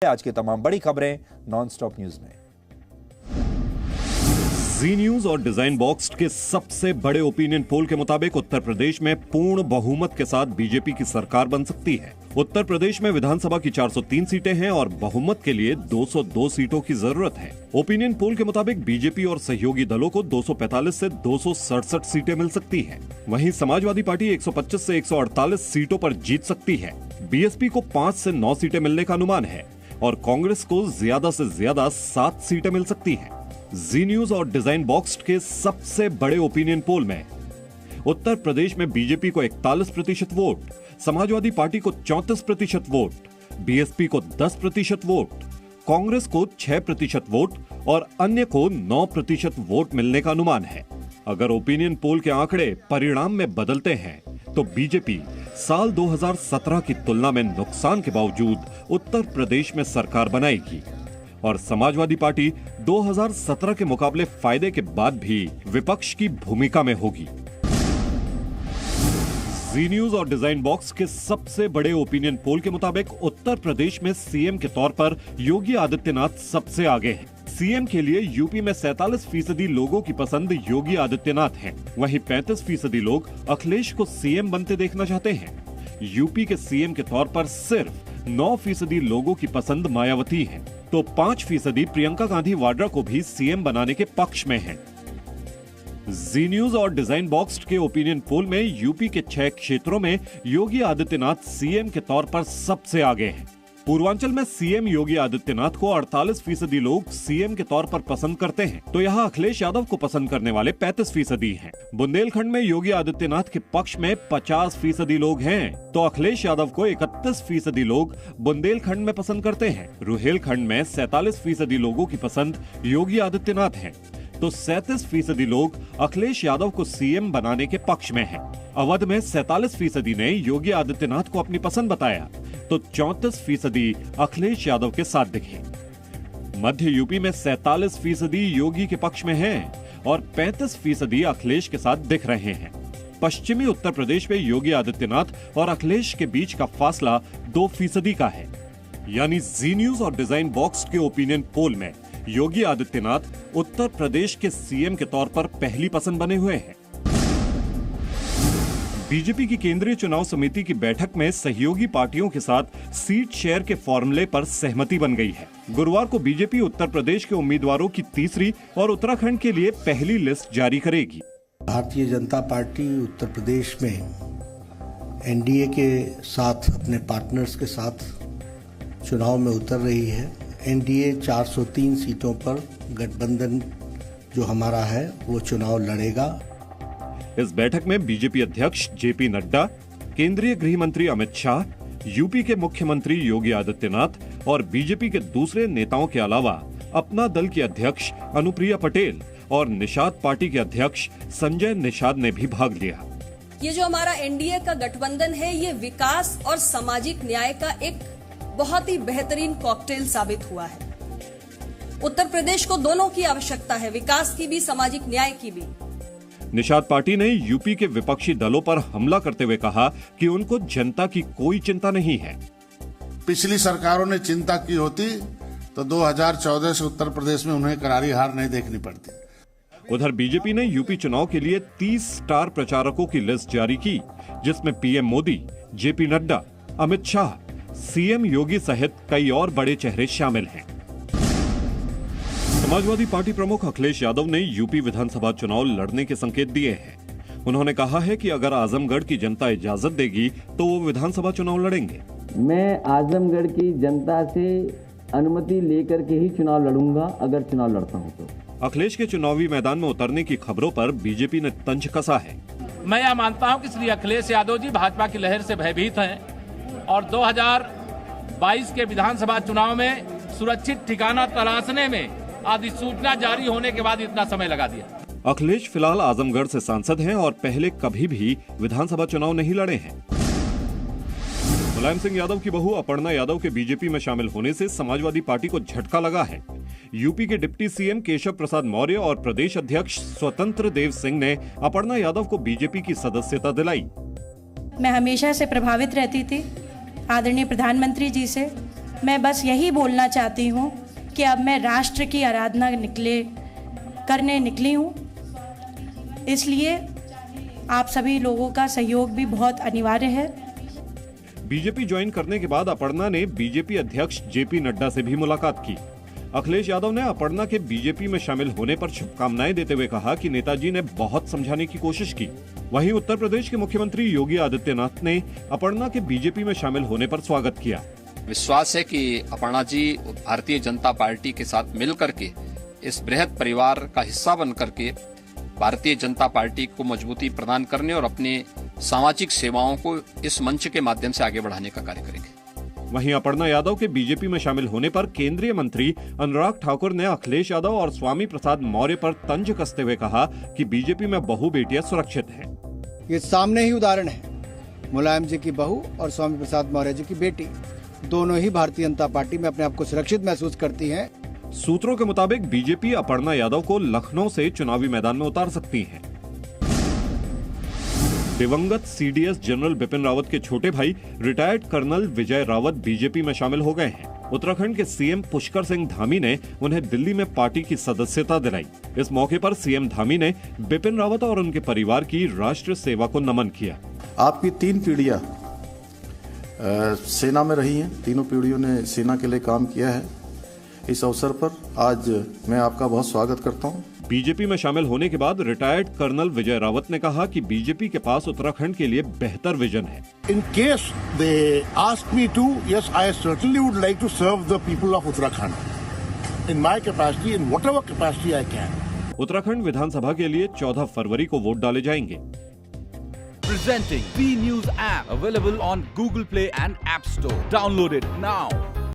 आज की तमाम बड़ी खबरें नॉनस्टॉप न्यूज में। जी न्यूज और डिजाइन बॉक्स के सबसे बड़े ओपिनियन पोल के मुताबिक उत्तर प्रदेश में पूर्ण बहुमत के साथ बीजेपी की सरकार बन सकती है। उत्तर प्रदेश में विधानसभा की 403 सीटें हैं और बहुमत के लिए 202 सीटों की जरूरत है। ओपिनियन पोल के मुताबिक बीजेपी और सहयोगी दलों को 245 से 267 सीटें मिल सकती हैं। वहीं समाजवादी पार्टी 125 से 148 सीटों पर जीत सकती है। बीएसपी को 5 से 9 सीटें मिलने का अनुमान है और कांग्रेस को ज्यादा से ज्यादा 7 सीटें मिल सकती हैं। जी न्यूज और डिजाइन बॉक्स के सबसे बड़े ओपिनियन पोल में उत्तर प्रदेश में बीजेपी को 41% वोट, समाजवादी पार्टी को 34% वोट, बीएसपी को 10% वोट, कांग्रेस को 6% वोट और अन्य को 9% वोट मिलने का अनुमान है। अगर ओपिनियन पोल के आंकड़े परिणाम में बदलते हैं तो बीजेपी साल 2017 की तुलना में नुकसान के बावजूद उत्तर प्रदेश में सरकार बनाएगी और समाजवादी पार्टी 2017 के मुकाबले फायदे के बाद भी विपक्ष की भूमिका में होगी। जी न्यूज और डिजाइन बॉक्स के सबसे बड़े ओपिनियन पोल के मुताबिक उत्तर प्रदेश में सीएम के तौर पर योगी आदित्यनाथ सबसे आगे हैं। सीएम के लिए यूपी में 47% लोगों की पसंद योगी आदित्यनाथ है। वहीं 35% लोग अखिलेश को सीएम बनते देखना चाहते हैं। यूपी के सीएम के तौर पर सिर्फ 9% लोगों की पसंद मायावती है, तो 5% प्रियंका गांधी वाड्रा को भी सीएम बनाने के पक्ष में है। जी न्यूज और डिजाइन बॉक्स के ओपिनियन पोल में यूपी के 6 क्षेत्रों में योगी आदित्यनाथ सीएम के तौर पर सबसे आगे हैं। पूर्वांचल में सीएम योगी आदित्यनाथ को 48% लोग सीएम के तौर पर पसंद करते हैं, तो यहाँ अखिलेश यादव को पसंद करने वाले 35% हैं। बुंदेलखंड में योगी आदित्यनाथ के पक्ष में 50% लोग हैं, तो अखिलेश यादव को 31% लोग बुंदेलखंड में पसंद करते हैं। रुहेलखंड में 47% लोगों की पसंद योगी आदित्यनाथ है, तो 37% लोग अखिलेश यादव को सीएम बनाने के पक्ष में हैं। अवध में 47% ने योगी आदित्यनाथ को अपनी पसंद बताया, तो 34% अखिलेश यादव के साथ दिखे। मध्य यूपी में 47% योगी के पक्ष में हैं और 35% अखिलेश के साथ दिख रहे हैं। पश्चिमी उत्तर प्रदेश में योगी आदित्यनाथ और अखिलेश के बीच का फासला 2% का है। यानी जी न्यूज और डिजाइन बॉक्स के ओपिनियन पोल में योगी आदित्यनाथ उत्तर प्रदेश के सीएम के तौर पर पहली पसंद बने हुए हैं। बीजेपी की केंद्रीय चुनाव समिति की बैठक में सहयोगी पार्टियों के साथ सीट शेयर के फॉर्मूले पर सहमति बन गई है। गुरुवार को बीजेपी उत्तर प्रदेश के उम्मीदवारों की तीसरी और उत्तराखंड के लिए पहली लिस्ट जारी करेगी। भारतीय जनता पार्टी उत्तर प्रदेश में एनडीए के साथ अपने पार्टनर्स के साथ चुनाव में उतर रही है। एनडीए 403 सीटों पर गठबंधन जो हमारा है वो चुनाव लड़ेगा। इस बैठक में बीजेपी अध्यक्ष जेपी नड्डा, केंद्रीय गृह मंत्री अमित शाह, यूपी के मुख्यमंत्री योगी आदित्यनाथ और बीजेपी के दूसरे नेताओं के अलावा अपना दल की अध्यक्ष अनुप्रिया पटेल और निषाद पार्टी के अध्यक्ष संजय निषाद ने भी भाग लिया। ये जो हमारा एनडीए का गठबंधन है, ये विकास और सामाजिक न्याय का एक बहुत ही बेहतरीन कॉकटेल साबित हुआ है। उत्तर प्रदेश को दोनों की आवश्यकता है, विकास की भी, सामाजिक न्याय की भी। निषाद पार्टी ने यूपी के विपक्षी दलों पर हमला करते हुए कहा कि उनको जनता की कोई चिंता नहीं है। पिछली सरकारों ने चिंता की होती तो 2014 से उत्तर प्रदेश में उन्हें करारी हार नहीं देखनी पड़ती। उधर बीजेपी ने यूपी चुनाव के लिए 30 स्टार प्रचारकों की लिस्ट जारी की, जिसमें PM Modi, JP Nadda, Amit Shah, CM Yogi सहित कई और बड़े चेहरे शामिल हैं। समाजवादी पार्टी प्रमुख अखिलेश यादव ने यूपी विधानसभा चुनाव लड़ने के संकेत दिए हैं। उन्होंने कहा है कि अगर आजमगढ़ की जनता इजाजत देगी तो वो विधानसभा चुनाव लड़ेंगे। मैं आजमगढ़ की जनता से अनुमति लेकर के ही चुनाव लड़ूंगा, अगर चुनाव लड़ता हूं तो। अखिलेश के चुनावी मैदान में उतरने की खबरों पर बीजेपी ने तंज कसा है। मैं यह मानता हूं कि श्री अखिलेश यादव जी भाजपा की लहर से भयभीत हैं और 2022 के विधानसभा चुनाव में सुरक्षित ठिकाना तलाशने में अधिसूचना जारी होने के बाद इतना समय लगा दिया। अखिलेश फिलहाल आजमगढ़ से सांसद हैं और पहले कभी भी विधानसभा चुनाव नहीं लड़े हैं। मुलायम सिंह यादव की बहू अपर्णा यादव के बीजेपी में शामिल होने से समाजवादी पार्टी को झटका लगा है। यूपी के डिप्टी सीएम केशव प्रसाद मौर्य और प्रदेश अध्यक्ष स्वतंत्र देव सिंह ने अपर्णा यादव को बीजेपी की सदस्यता दिलाई। मैं हमेशा से प्रभावित रहती थी आदरणीय प्रधानमंत्री जी से मैं बस यही बोलना चाहती हूँ कि अब मैं राष्ट्र की आराधना करने निकली हूँ, इसलिए आप सभी लोगों का सहयोग भी बहुत अनिवार्य है। बीजेपी ज्वाइन करने के बाद अपर्णा ने बीजेपी अध्यक्ष जेपी नड्डा से भी मुलाकात की। अखिलेश यादव ने अपर्णा के बीजेपी में शामिल होने पर शुभकामनाएं देते हुए कहा कि नेताजी ने बहुत समझाने की कोशिश की। वहीं उत्तर प्रदेश के मुख्यमंत्री योगी आदित्यनाथ ने अपर्णा के बीजेपी में शामिल होने पर स्वागत किया। विश्वास है कि अपर्णा जी भारतीय जनता पार्टी के साथ मिल करके इस बृहद परिवार का हिस्सा बन करके भारतीय जनता पार्टी को मजबूती प्रदान करने और अपने सामाजिक सेवाओं को इस मंच के माध्यम से आगे बढ़ाने का कार्य करेंगे। वहीं अपर्णा यादव के बीजेपी में शामिल होने पर केंद्रीय मंत्री अनुराग ठाकुर ने अखिलेश यादव और स्वामी प्रसाद मौर्य पर तंज कसते हुए कहा कि बीजेपी में बहु बेटियां सुरक्षित हैं। ये सामने ही उदाहरण है, मुलायम जी की बहू और स्वामी प्रसाद मौर्य जी की बेटी दोनों ही भारतीय जनता पार्टी में अपने आप को सुरक्षित महसूस करती हैं। सूत्रों के मुताबिक बीजेपी अपर्णा यादव को लखनऊ से चुनावी मैदान में उतार सकती है। दिवंगत सीडीएस जनरल बिपिन रावत के छोटे भाई रिटायर्ड कर्नल विजय रावत बीजेपी में शामिल हो गए हैं। उत्तराखंड के सीएम पुष्कर सिंह धामी ने उन्हें दिल्ली में पार्टी की सदस्यता दिलाई। इस मौके पर सीएम धामी ने बिपिन रावत और उनके परिवार की राष्ट्र सेवा को नमन किया। आपकी 3 पीढ़ियां सेना में रही हैं, तीनों पीढ़ियों ने सेना के लिए काम किया है। इस अवसर पर आज मैं आपका बहुत स्वागत करता हूं। बीजेपी में शामिल होने के बाद रिटायर्ड कर्नल विजय रावत ने कहा कि बीजेपी के पास उत्तराखंड के लिए बेहतर विजन है। In case they ask me to, yes, I certainly would like to serve the people of Uttarakhand in my capacity, in whatever capacity I can. Uttarakhand विधानसभा के लिए 14 फरवरी को वोट डाले जाएंगे। Presenting B News app, available on Google Play and App Store. Download it now.